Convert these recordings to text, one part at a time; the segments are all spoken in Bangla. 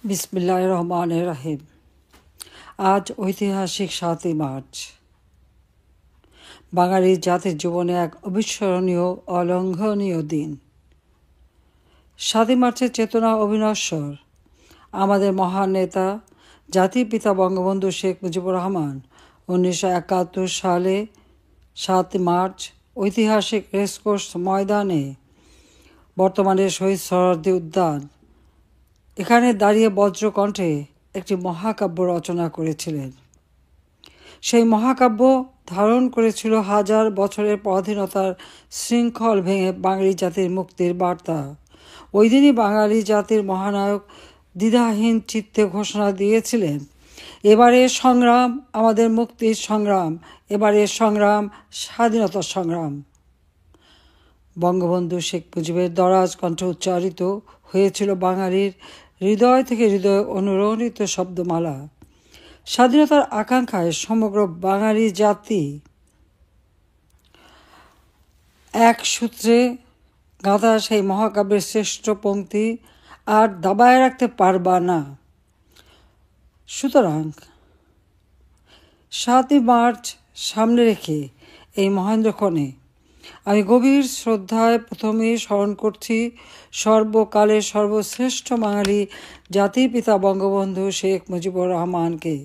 বিসমিল্লাহির রহমানির রহিম। আজ ঐতিহাসিক ৭ই মার্চ, বাঙালি জাতির জীবনে এক অবিস্মরণীয় অলঙ্ঘনীয় দিন। ৭ই মার্চের চেতনা অবিনশ্বর। আমাদের মহান নেতা জাতির পিতা বঙ্গবন্ধু শেখ মুজিবুর রহমান ১৯৭১ সালে ৭ই মার্চ ঐতিহাসিক রেসকোর্স ময়দানে, বর্তমানে শহীদ সোহরাওয়ার্দী উদ্যান, এখানে দাঁড়িয়ে বজ্রকণ্ঠে একটি মহাকাব্য রচনা করেছিলেন। সেই মহাকাব্য ধারণ করেছিল হাজার বছরের পরাধীনতার শৃঙ্খল ভেঙে বাঙালি জাতির মুক্তির বার্তা। ওই দিনই বাঙালি জাতির মহানায়ক দ্বিধাহীন চিত্তে ঘোষণা দিয়েছিলেন, এবারের সংগ্রাম আমাদের মুক্তির সংগ্রাম, এবারের সংগ্রাম স্বাধীনতার সংগ্রাম। বঙ্গবন্ধু শেখ মুজিবের দরাজ কণ্ঠে উচ্চারিত হয়েছিল বাঙালির হৃদয় থেকে হৃদয় অনুরণিত শব্দমালা। স্বাধীনতার আকাঙ্ক্ষায় সমগ্র বাঙালি জাতি এক সূত্রে গাঁথা সেই মহাকাব্যের শ্রেষ্ঠ পংক্তি আর দাবায় রাখতে পারবা না। সুতরাং ৭ই মার্চ সামনে রেখে এই মহেন্দ্রক্ষণে আমি গভীর শ্রদ্ধায় প্রথমেই স্মরণ করছি সর্বকালের সর্বশ্রেষ্ঠ বাঙালি জাতির পিতা বঙ্গবন্ধু শেখ মুজিবুর রহমানকে।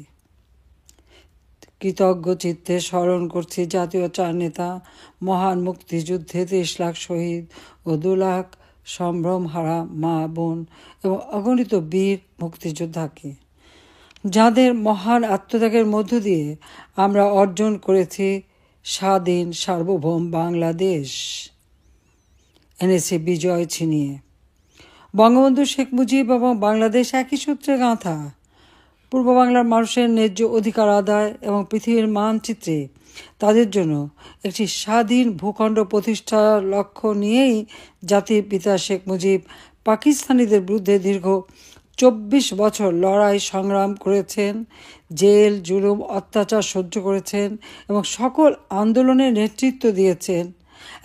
কৃতজ্ঞ চিত্তে স্মরণ করছি জাতীয় চার নেতা, মহান মুক্তিযুদ্ধে ৩০ লাখ শহীদ ও ২ লাখ সম্ভ্রমহারা মা বোন এবং অগণিত বীর মুক্তিযোদ্ধাকে, যাদের মহান আত্মত্যাগের মধ্য দিয়ে আমরা অর্জন করেছি স্বাধীন সার্বভৌম বাংলাদেশ, এনেছে বিজয় ছিনিয়ে। বঙ্গবন্ধু শেখ মুজিব এবং বাংলাদেশ একই সূত্রে গাঁথা। পূর্ব বাংলার মানুষের ন্যায্য অধিকার আদায় এবং পৃথিবীর মানচিত্রে তাদের জন্য একটি স্বাধীন ভূখণ্ড প্রতিষ্ঠার লক্ষ্য নিয়েই জাতির পিতা শেখ মুজিব পাকিস্তানিদের বিরুদ্ধে দীর্ঘ ২৪ বছর লড়াই সংগ্রাম করেছেন, জেল জুলুম অত্যাচার সহ্য করেছেন এবং সকল আন্দোলনের নেতৃত্ব দিয়েছেন।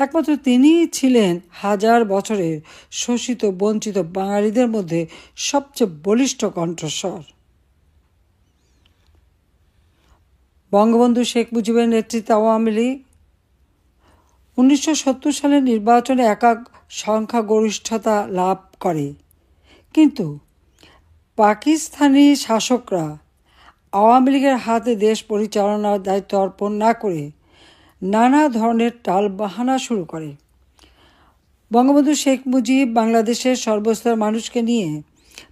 একমাত্র তিনিই ছিলেন হাজার বছরের শোষিত বঞ্চিত বাঙালিদের মধ্যে সবচেয়ে বলিষ্ঠ কণ্ঠস্বর। বঙ্গবন্ধু শেখ মুজিবের নেতৃত্বে আওয়ামী লীগ ১৯৭০ সালের নির্বাচনে একক সংখ্যাগরিষ্ঠতা লাভ করে, কিন্তু পাকিস্তানি শাসকরা আওয়ামী লীগের হাতে দেশ পরিচালনার দায়িত্ব অর্পণ না করে নানা ধরনের টালবাহানা শুরু করে। বঙ্গবন্ধু শেখ মুজিব বাংলাদেশের সর্বস্তরের মানুষকে নিয়ে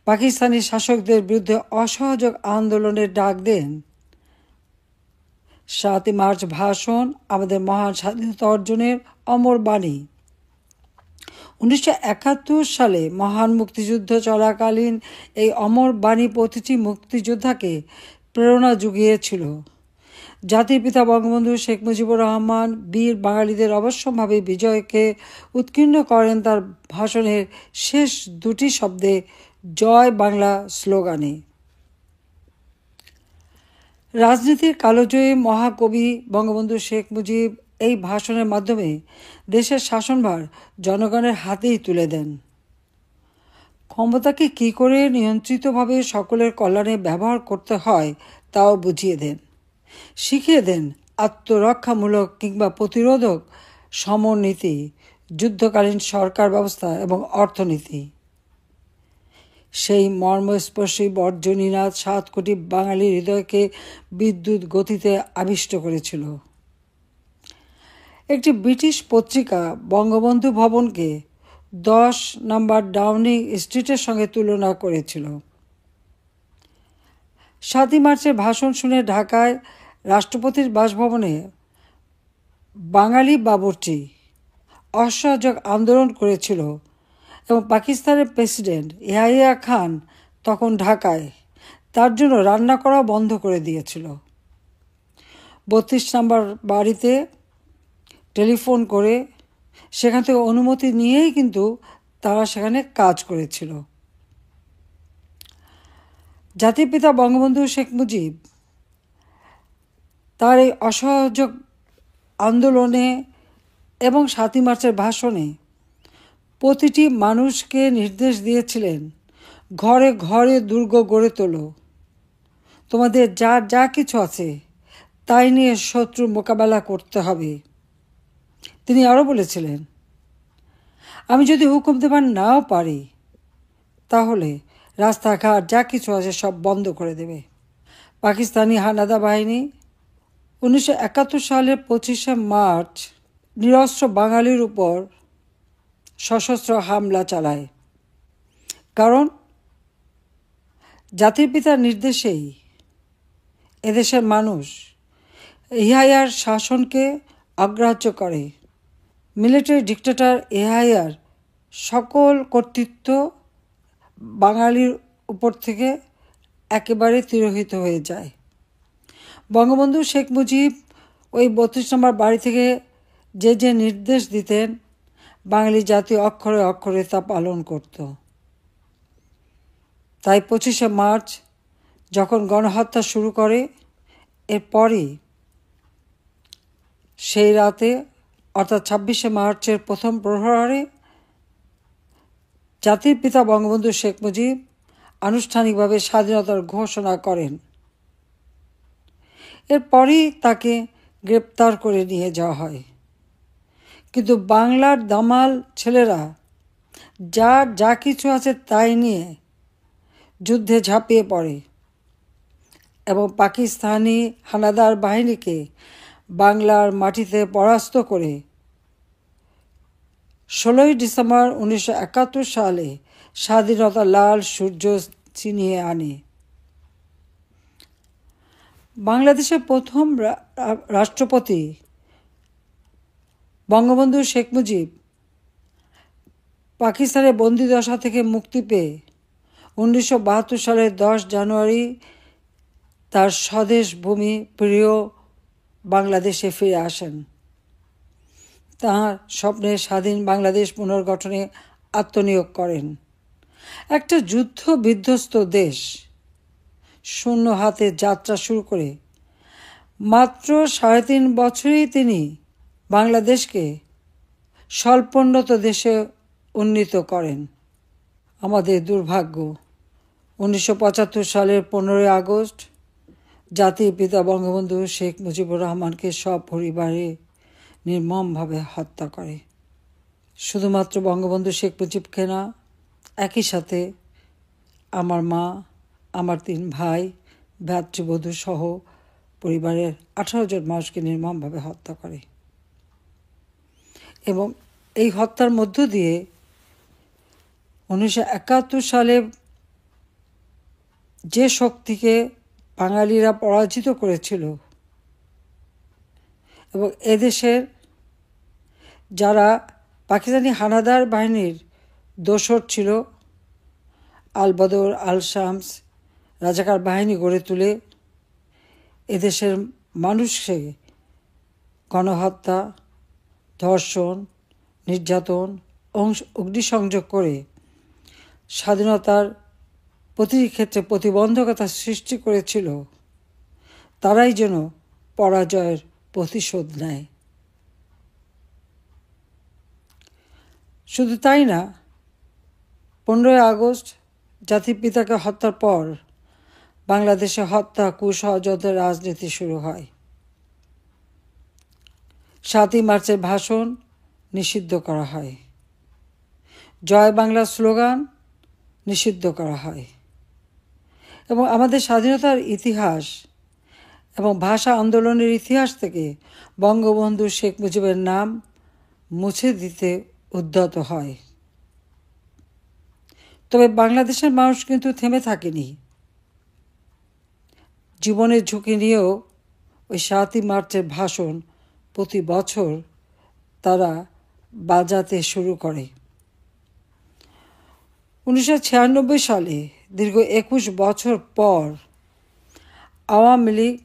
পাকিস্তানি শাসকদের বিরুদ্ধে অসহযোগ আন্দোলনের ডাক দেন। ৭ই মার্চ ভাষণ আমাদের মহান স্বাধীনতা অর্জনের অমর বাণী। ১৯৭১ সালে মহান মুক্তিযুদ্ধ চলাকালীন এই অমর বাণী প্রতিটি মুক্তিযোদ্ধাকে প্রেরণা জুগিয়েছিল। জাতির পিতা বঙ্গবন্ধু শেখ মুজিবুর রহমান বীর বাঙালিদের অবশ্যম্ভাবী বিজয়কে উৎকীর্ণ করেন তার ভাষণের শেষ দুটি শব্দে, জয় বাংলা স্লোগানে। রাজনীতির কালোজয়ী মহাকবি বঙ্গবন্ধু শেখ মুজিব এই ভাষণের মাধ্যমে দেশের শাসনভার জনগণের হাতেই তুলে দেন। ক্ষমতাকে কী করে নিয়ন্ত্রিতভাবে সকলের কল্যাণে ব্যবহার করতে হয় তাও বুঝিয়ে দেন, শিখিয়ে দেন আত্মরক্ষামূলক কিংবা প্রতিরোধক সমরনীতি, যুদ্ধকালীন সরকার ব্যবস্থা এবং অর্থনীতি। সেই মর্মস্পর্শী বর্জনীনাদ ৭ কোটি বাঙালির হৃদয়কে বিদ্যুৎ গতিতে আবিষ্ট করেছিল। একটি ব্রিটিশ পত্রিকা বঙ্গবন্ধু ভবনকে ১০ নম্বর ডাউনিং স্ট্রিটের সঙ্গে তুলনা করেছিল। ৭ই মার্চের ভাষণ শুনে ঢাকায় রাষ্ট্রপতির বাসভবনে বাঙালি বাবুর্চি অসহযোগ আন্দোলন করেছিল এবং পাকিস্তানের প্রেসিডেন্ট ইয়াহিয়া খান তখন ঢাকায়, তার জন্য রান্না করা বন্ধ করে দিয়েছিল। ৩২ নম্বর বাড়িতে টেলিফোন করে সেখান থেকে অনুমতি নিয়েই কিন্তু তারা সেখানে কাজ করেছিল। জাতির পিতা বঙ্গবন্ধু শেখ মুজিব তার এই অসহযোগ আন্দোলনে এবং ৭ই মার্চের ভাষণে প্রতিটি মানুষকে নির্দেশ দিয়েছিলেন, ঘরে ঘরে দুর্গ গড়ে তোলো, তোমাদের যার যা কিছু আছে তাই নিয়ে শত্রু মোকাবেলা করতে হবে। তিনি আরও বলেছিলেন, আমি যদি হুকুম দেবার নাও পারি তাহলে রাস্তাঘাট যা কিছু আছে সব বন্ধ করে দেবে। পাকিস্তানি হানাদা বাহিনী 1971 সালের 25শে মার্চ নিরস্ত্র বাঙালির উপর সশস্ত্র হামলা চালায়। কারণ জাতির পিতার নির্দেশেই এদেশের মানুষ ইয়াহিয়ার শাসনকে অগ্রাহ্য করে। মিলিটারি ডিক্টেটর ইয়াহিয়ার সকল কর্তৃত্ব বাঙালির উপর থেকে একেবারে তিরোহিত হয়ে যায়। বঙ্গবন্ধু শেখ মুজিব ওই 32 নম্বর বাড়ি থেকে যে যে নির্দেশ দিতেন, বাঙালি জাতি অক্ষরে অক্ষরে তা পালন করত। তাই 25শে মার্চ যখন গণহত্যা শুরু করে, এরপরই সেই রাতে অর্থাৎ 26শে মার্চের প্রথম প্রহরে জাতির পিতা বঙ্গবন্ধু শেখ মুজিব আনুষ্ঠানিকভাবে স্বাধীনতার ঘোষণা করেন। এরপরই তাকে গ্রেপ্তার করে নিয়ে যাওয়া হয়। কিন্তু বাংলার দামাল ছেলেরা যার যা কিছু আছে তাই নিয়ে যুদ্ধে ঝাঁপিয়ে পড়ে এবং পাকিস্তানি হানাদার বাহিনীকে বাংলার মাটিতে পরাস্ত করে 16ই ডিসেম্বর 1971 সালে স্বাধীনতার লাল সূর্য ছিনিয়ে আনে। বাংলাদেশের প্রথম রাষ্ট্রপতি বঙ্গবন্ধু শেখ মুজিব পাকিস্তানের বন্দিদশা থেকে মুক্তি পেয়ে 1972 সালের 10 জানুয়ারি তার স্বদেশ ভূমি প্রিয় বাংলাদেশে ফিরে আসেন। তাঁর স্বপ্নের স্বাধীন বাংলাদেশ পুনর্গঠনে আত্মনিয়োগ করেন। একটা যুদ্ধ বিধ্বস্ত দেশ শূন্য হাতে যাত্রা শুরু করে মাত্র 3.5 বছরেই তিনি বাংলাদেশকে স্বল্পোন্নত দেশে উন্নীত করেন। আমাদের দুর্ভাগ্য, 1975 সালের 15ই আগস্ট জাতির পিতা বঙ্গবন্ধু শেখ মুজিবুর রহমানকে সপরিবারে নির্মমভাবে হত্যা করে। শুধুমাত্র বঙ্গবন্ধু শেখ মুজিবকে না, একই সাথে আমার মা, আমার 3 ভাই, ভ্রাতৃবধূ সহ পরিবারের 18 জন মানুষকে নির্মমভাবে হত্যা করে। এবং এই হত্যার মধ্য দিয়ে 1971 সালে যে শক্তিকে বাঙালিরা পরাজিত করেছিল এবং এদেশের যারা পাকিস্তানি হানাদার বাহিনীর দোসর ছিল, আল বদর, আল শামস রাজাকার বাহিনী গড়ে তুলে এদেশের মানুষকে গণহত্যা, ধর্ষণ, নির্যাতন, অগ্নিসংযোগ করে স্বাধীনতার প্রতিটি ক্ষেত্রে প্রতিবন্ধকতা সৃষ্টি করেছিল, তারাই যেন পরাজয়ের প্রতিশোধ নেয়। শুধু তাই না, 15ই আগস্ট জাতির পিতাকে হত্যার পর বাংলাদেশে হত্যা, কুষড়যন্ত্রের রাজনীতি শুরু হয়। 7ই মার্চের ভাষণ নিষিদ্ধ করা হয়। জয় বাংলা স্লোগান নিষিদ্ধ করা হয় এবং আমাদের স্বাধীনতার ইতিহাস এবং ভাষা আন্দোলনের ইতিহাস থেকে বঙ্গবন্ধু শেখ মুজিবের নাম মুছে দিতে উদ্যত হয়। তবে বাংলাদেশের মানুষ কিন্তু থেমে থাকেনি। জীবনের ঝুঁকি নিয়েও ওই 7ই মার্চের ভাষণ প্রতি বছর তারা বাজাতে শুরু করে। 1996 সালে দীর্ঘ 21 বছর পর আওয়ামী লীগ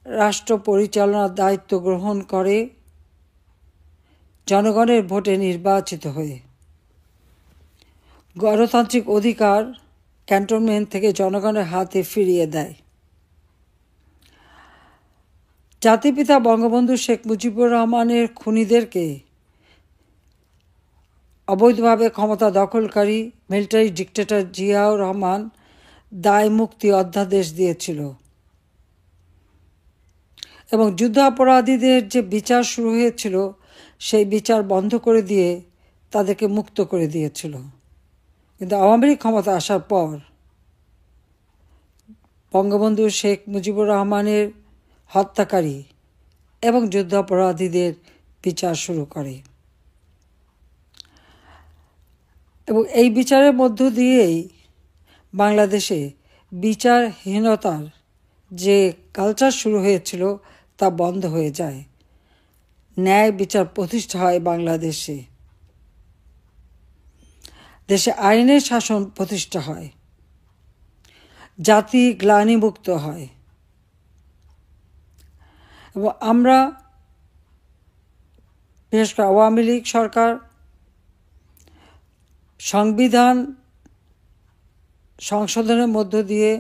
রাষ্ট্র পরিচালনার দায়িত্ব গ্রহণ করে জনগণের ভোটে নির্বাচিত হয়ে। গণতান্ত্রিক অধিকার ক্যান্টনমেন্ট থেকে জনগণের হাতে ফিরিয়ে দেয়। জাতিপিতা বঙ্গবন্ধু শেখ মুজিবুর রহমানের খুনিদেরকে অবৈধভাবে ক্ষমতা দখলকারী মিলিটারি ডিক্টেটর জিয়াউর রহমান দায় মুক্তি অধ্যাদেশ দিয়েছিল এবং যুদ্ধাপরাধীদের যে বিচার শুরু হয়েছিল সেই বিচার বন্ধ করে দিয়ে তাদেরকে মুক্ত করে দিয়েছিল। কিন্তু আওয়ামী লীগ ক্ষমতা আসার পর বঙ্গবন্ধু শেখ মুজিবুর রহমানের হত্যাকারী এবং যুদ্ধাপরাধীদের বিচার শুরু করে এবং এই বিচারের মধ্য দিয়েই বাংলাদেশে বিচারহীনতার যে কালচার শুরু হয়েছিল তা বন্ধ হয়ে যায়। ন্যায় বিচার প্রতিষ্ঠা হয় বাংলাদেশে, দেশে আইনের শাসন প্রতিষ্ঠা হয়, জাতি গ্লানিমুক্ত হয় এবং আমরা বিশেষ করে আওয়ামী লীগ সরকার সংবিধান সংশোধনের মধ্য দিয়ে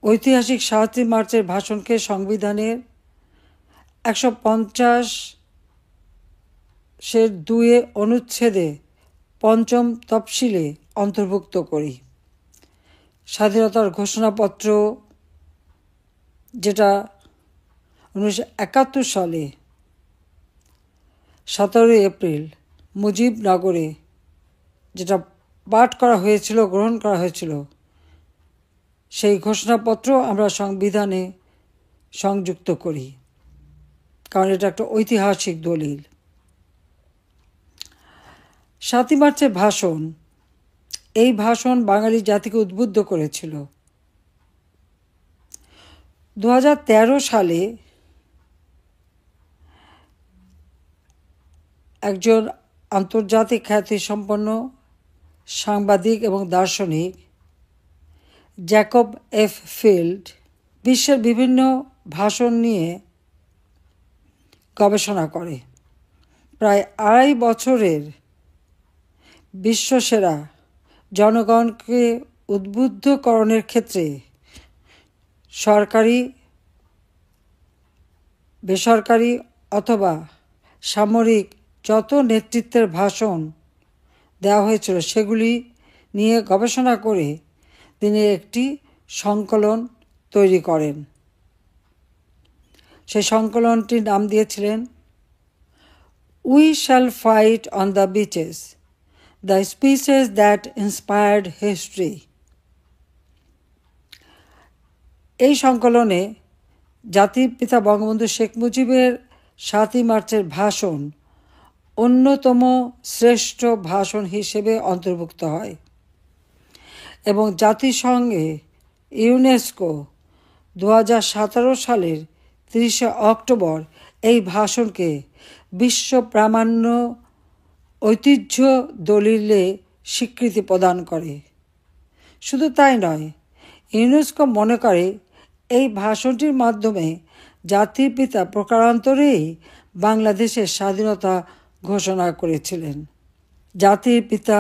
ঐতিহাসিক ৭ই মার্চের ভাষণকে সংবিধানের ১৫০(২) অনুচ্ছেদে ৫ম তফসিলে অন্তর্ভুক্ত করি। স্বাধীনতার ঘোষণাপত্র যেটা ১৯৭১ সালে ১৭ এপ্রিল মুজিবনগরে যেটা পাঠ করা হয়েছিল, গ্রহণ করা হয়েছিল, সেই ঘোষণাপত্র আমরা সংবিধানে সংযুক্ত করি, কারণ এটা একটা ঐতিহাসিক দলিল। ৭ই মার্চের ভাষণ, এই ভাষণ বাঙালি জাতিকে উদ্বুদ্ধ করেছিল। ২০১৩ সালে একজন আন্তর্জাতিক খ্যাতিসম্পন্ন সাংবাদিক এবং দার্শনিক জ্যাকব এফ ফিল্ড বিশ্বের বিভিন্ন ভাষণ নিয়ে গবেষণা করে। প্রায় ২.৫ বছরের বিশ্বসেরা জনগণকে উদ্বুদ্ধকরণের ক্ষেত্রে সরকারি, বেসরকারি অথবা সামরিক যত নেতৃত্বের ভাষণ দেওয়া হয়েছিল সেগুলি নিয়ে গবেষণা করে তিনি একটি সংকলন তৈরি করেন। সেই সংকলনটির নাম দিয়েছিলেন we shall fight on the beaches, the speeches that inspired history. এই সংকলনে জাতির পিতা বঙ্গবন্ধু শেখ মুজিবের ৭ই মার্চের ভাষণ অন্যতম শ্রেষ্ঠ ভাষণ হিসেবে অন্তর্ভুক্ত হয় এবং জাতিসংঘে ইউনেস্কো ২০১৭ সালের ৩০শে অক্টোবর এই ভাষণকে বিশ্ব প্রামাণ্য ঐতিহ্য দলিলে স্বীকৃতি প্রদান করে। শুধু তাই নয়, ইউনেস্কো মনে করে এই ভাষণটির মাধ্যমে জাতির পিতা প্রকারান্তরেই বাংলাদেশের স্বাধীনতা ঘোষণা করেছিলেন। জাতির পিতা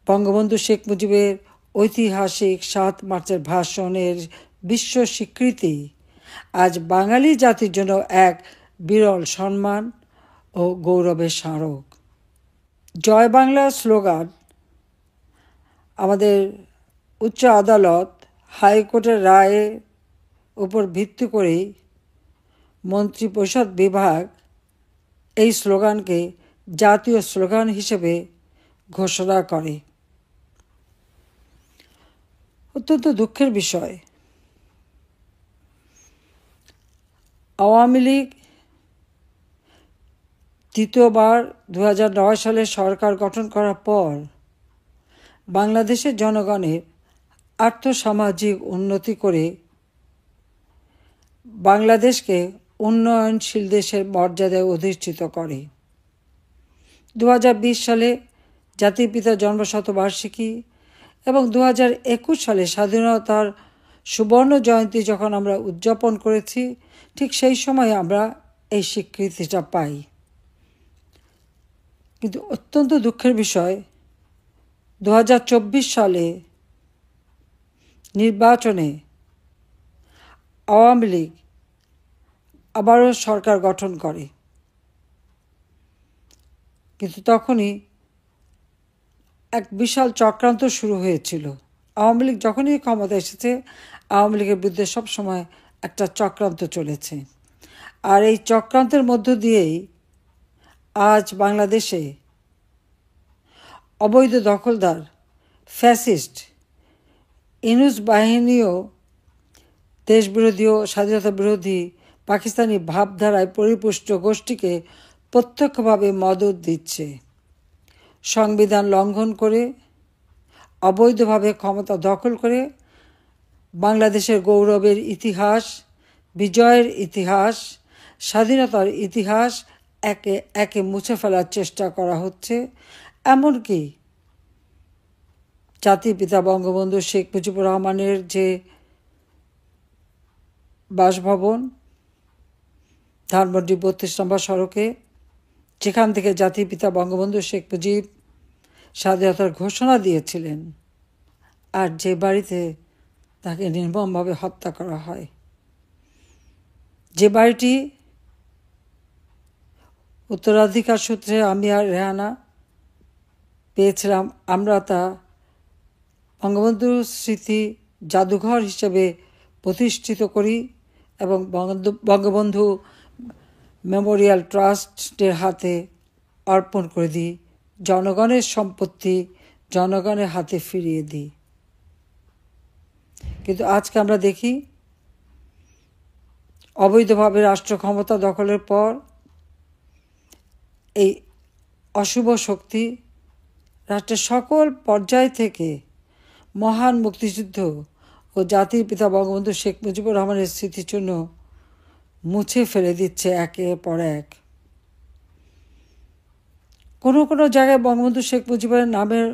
বঙ্গবন্ধু শেখ মুজিবের ঐতিহাসিক ৭ মার্চের ভাষণের বিশ্ব স্বীকৃতি আজ বাঙালি জাতির জন্য এক বিরল সম্মান ও গৌরবের স্মারক। জয় বাংলা স্লোগান আমাদের উচ্চ আদালত হাইকোর্টের রায়ের উপর ভিত্তি করেই মন্ত্রিপরিষদ বিভাগ এই স্লোগানকে জাতীয় স্লোগান হিসেবে ঘোষণা করে। অত্যন্ত দুঃখের বিষয়, আওয়ামী লীগ তৃতীয়বার ২০০৯ সালে সরকার গঠন করার পর বাংলাদেশের জনগণের আর্থসামাজিক উন্নতি করে বাংলাদেশকে উন্নয়নশীল দেশের মর্যাদায় অধিষ্ঠিত করে। ২০২০ সালে জাতির পিতার জন্মশতবার্ষিকী এবং ২০২১ সালে স্বাধীনতার সুবর্ণ জয়ন্তী যখন আমরা উদযাপন করেছি, ঠিক সেই সময় আমরা এই স্বীকৃতিটা পাই। কিন্তু অত্যন্ত দুঃখের বিষয়, ২০২৪ সালে নির্বাচনে আওয়ামী লীগ আবারও সরকার গঠন করে, কিন্তু তখনই এক বিশাল চক্রান্ত শুরু হয়েছিল। আওয়ামী লীগ যখনই ক্ষমতা এসেছে, আওয়ামী লীগের বিরুদ্ধে সবসময় একটা চক্রান্ত চলেছে। আর এই চক্রান্তের মধ্য দিয়েই আজ বাংলাদেশে অবৈধ দখলদার ফ্যাসিস্ট ইউনূস বাহিনীও দেশবিরোধী ও স্বাধীনতা বিরোধী পাকিস্তানি ভাবধারায় পরিপুষ্ট গোষ্ঠীকে প্রত্যক্ষভাবে মদত দিচ্ছে। সংবিধান লঙ্ঘন করে অবৈধভাবে ক্ষমতা দখল করে বাংলাদেশের গৌরবের ইতিহাস, বিজয়ের ইতিহাস, স্বাধীনতার ইতিহাস একে একে মুছে ফেলার চেষ্টা করা হচ্ছে। এমনকি জাতির পিতা বঙ্গবন্ধু শেখ মুজিবুর রহমানের যে বাসভবন ধানমন্ডি ৩২ নম্বর সড়কে, যেখান থেকে জাতির পিতা বঙ্গবন্ধু শেখ মুজিব স্বাধীনতার ঘোষণা দিয়েছিলেন, আর যে বাড়িতে তাকে নির্মমভাবে হত্যা করা হয়, যে বাড়িটি উত্তরাধিকার সূত্রে আমি আর রেহানা পেয়েছিলাম, আমরা তা বঙ্গবন্ধুর স্মৃতি জাদুঘর হিসেবে প্রতিষ্ঠিত করি এবং বঙ্গবন্ধু মেমোরিয়াল ট্রাস্টের হাতে অর্পণ করে দিই। জনগণের সম্পত্তি জনগণের হাতে ফিরিয়ে দিই। কিন্তু আজকে আমরা দেখি অবৈধভাবে রাষ্ট্র ক্ষমতা দখলের পর এই অশুভ শক্তি রাষ্ট্রের সকল পর্যায় থেকে মহান মুক্তিযুদ্ধ ও জাতির পিতা বঙ্গবন্ধু শেখ মুজিবুর রহমানের স্মৃতিচিহ্ন মুছে ফেলে দিচ্ছে একের পর এক। কোনো কোনো জায়গায় বঙ্গবন্ধু শেখ মুজিবের নামের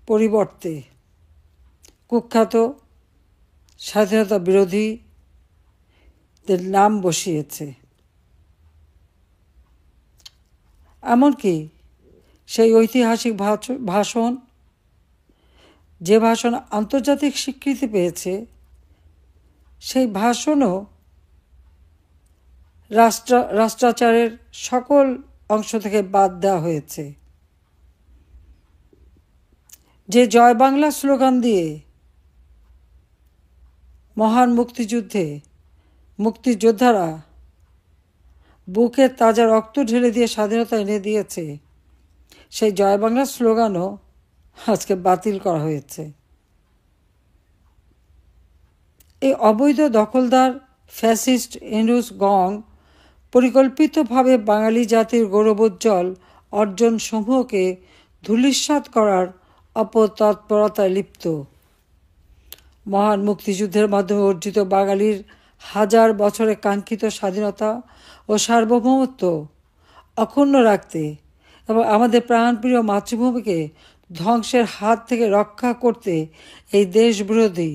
পরিবর্তে কুখ্যাত স্বাধীনতা বিরোধীদের নাম বসিয়েছে। এমনকি সেই ঐতিহাসিক ভাষণ, যে ভাষণ আন্তর্জাতিক স্বীকৃতি পেয়েছে, সেই ভাষণও রাষ্ট্রাচারের সকল অংশ থেকে বাদ দেওয়া হয়েছে। যে জয় বাংলা স্লোগান দিয়ে মহান মুক্তিযুদ্ধে মুক্তিযোদ্ধারা বুকে তাজা রক্ত ঢেলে দিয়ে স্বাধীনতা এনে দিয়েছে, সেই জয় বাংলা স্লোগানও আজকে বাতিল করা হয়েছে। এই অবৈধ দখলদার ফ্যাসিস্ট ইউনূস গং পরিকল্পিতভাবে বাঙালি জাতির গৌরবোজ্জ্বল অর্জনসমূহকে ধূলিসাৎ করার অপতৎপরতায় লিপ্ত। মহান মুক্তিযুদ্ধের মাধ্যমে অর্জিত বাঙালির হাজার বছরে কাঙ্ক্ষিত স্বাধীনতা ও সার্বভৌমত্ব অক্ষুণ্ণ রাখতে এবং আমাদের প্রাণপ্রিয় মাতৃভূমিকে ধ্বংসের হাত থেকে রক্ষা করতে এই দেশবিরোধী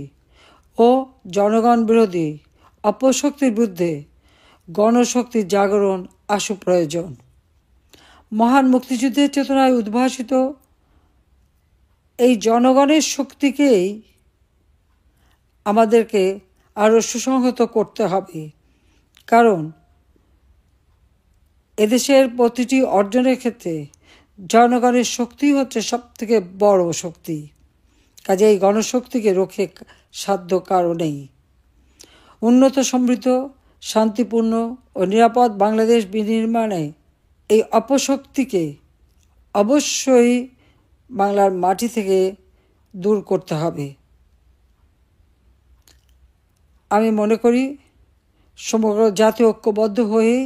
ও জনগণ বিরোধী অপশক্তির বিরুদ্ধে গণশক্তির জাগরণ আশু প্রয়োজন। মহান মুক্তিযুদ্ধের চেতনায় উদ্ভাসিত এই জনগণের শক্তিকেই আমাদেরকে আরও সুসংহত করতে হবে, কারণ এদেশের প্রতিটি অর্জনের ক্ষেত্রে জনগণের শক্তি হচ্ছে সবথেকে বড় শক্তি। কাজে এই গণশক্তিকে রক্ষে সাধ্য কারও নেই। উন্নত, সমৃদ্ধ, শান্তিপূর্ণ ও নিরাপদ বাংলাদেশ বিনির্মাণে এই অপশক্তিকে অবশ্যই বাংলার মাটি থেকে দূর করতে হবে। আমি মনে করি সমগ্র জাতি ঐক্যবদ্ধ হয়েই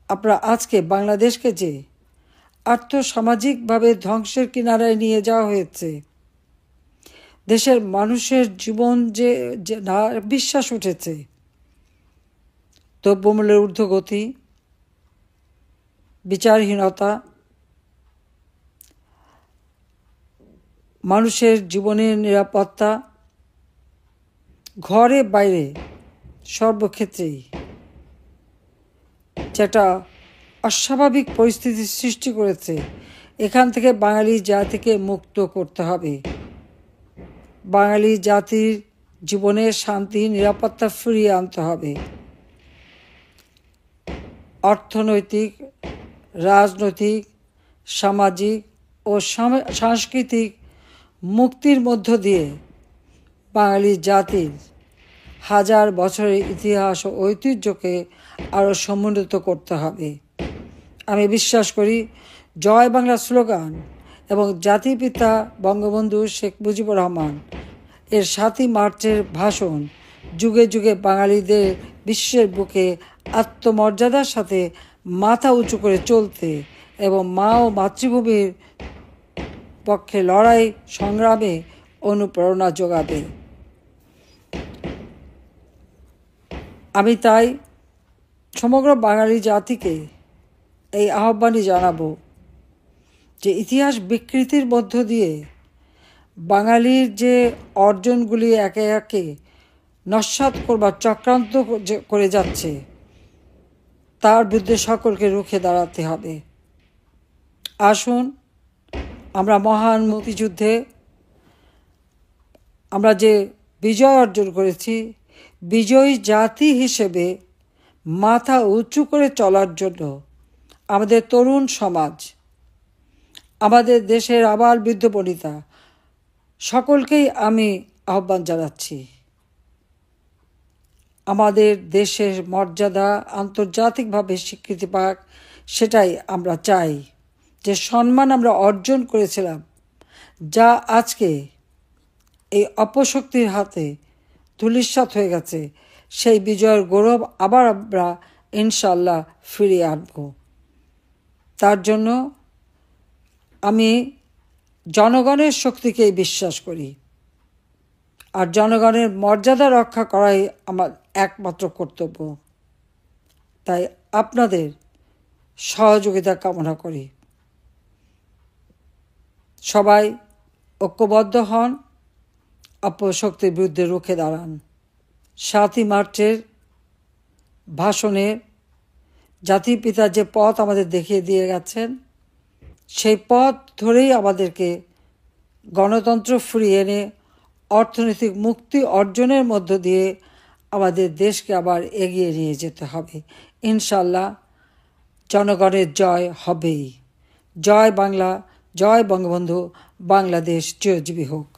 আমরা আজকে বাংলাদেশকে যে আর্থসামাজিকভাবে ধ্বংসের কিনারায় নিয়ে যাওয়া হয়েছে, দেশের মানুষের জীবন যে না বিশ্বাস উঠেছে, দ্রব্যমূল্যের ঊর্ধ্বগতি, বিচারহীনতা, মানুষের জীবনের নিরাপত্তা, ঘরে বাইরে সর্বক্ষেত্রেই যেটা অস্বাভাবিক পরিস্থিতির সৃষ্টি করেছে, এখান থেকে বাঙালি জাতিকে মুক্ত করতে হবে। বাঙালি জাতির জীবনের শান্তি, নিরাপত্তা ফিরিয়ে আনতে হবে। অর্থনৈতিক, রাজনৈতিক, সামাজিক ও সাংস্কৃতিক মুক্তির মধ্য দিয়ে বাঙালি জাতির হাজার বছরের ইতিহাস ও ঐতিহ্যকে আরও সমুন্নত করতে হবে। আমি বিশ্বাস করি জয় বাংলা স্লোগান এবং জাতিপিতা বঙ্গবন্ধু শেখ মুজিবুর রহমান এর ৭ই মার্চের ভাষণ যুগে যুগে বাঙালিদের বিশ্বের বুকে আত্মমর্যাদার সাথে মাথা উঁচু করে চলতে এবং মা ও মাতৃভূমির পক্ষে লড়াই সংগ্রামে অনুপ্রেরণা যোগাবে। আমি তাই সমগ্র বাঙালি জাতিকে এই আহ্বানই জানাবো যে ইতিহাস বিকৃতির মধ্য দিয়ে বাঙালির যে অর্জনগুলি একে একে নস্যাৎ করবার চক্রান্ত করে যাচ্ছে তার বিরুদ্ধে সকলকে রুখে দাঁড়াতে হবে। আসুন আমরা মহান মুক্তিযুদ্ধে আমরা যে বিজয় অর্জন করেছি, বিজয়ী জাতি হিসেবে মাথা উঁচু করে চলার জন্য আমাদের তরুণ সমাজ, আমাদের দেশের আবাল বৃদ্ধ বনিতা সকলকেই আমি আহ্বান জানাচ্ছি। আমাদের দেশের মর্যাদা আন্তর্জাতিকভাবে স্বীকৃতি পাক, সেটাই আমরা চাই। যে সম্মান আমরা অর্জন করেছিলাম, যা আজকে এই অপশক্তির হাতে ধূলিসাৎ হয়ে গেছে, সেই বিজয়ের গৌরব আবার আমরা ইনশাল্লাহ ফিরিয়ে আনব। তার জন্য আমি জনগণের শক্তিকেই বিশ্বাস করি, আর জনগণের মর্যাদা রক্ষা করাই আমার একমাত্র কর্তব্য। তাই আপনাদের সহযোগিতা কামনা করি। সবাই ঐক্যবদ্ধ হন, অপশক্তির বিরুদ্ধে রুখে দাঁড়ান। ৭ই মার্চের ভাষণে জাতির পিতা যে পথ আমাদের দেখিয়ে দিয়ে গেছেন, সেই পথ ধরেই আমাদেরকে গণতন্ত্র ফিরিয়ে এনে অর্থনৈতিক মুক্তি অর্জনের মধ্য দিয়ে আমাদের দেশকে আবার এগিয়ে নিয়ে যেতে হবে। ইনশাল্লাহ জনগণের জয় হবেই। জয় বাংলা, জয় বঙ্গবন্ধু, বাংলাদেশ চিরজীবী হোক।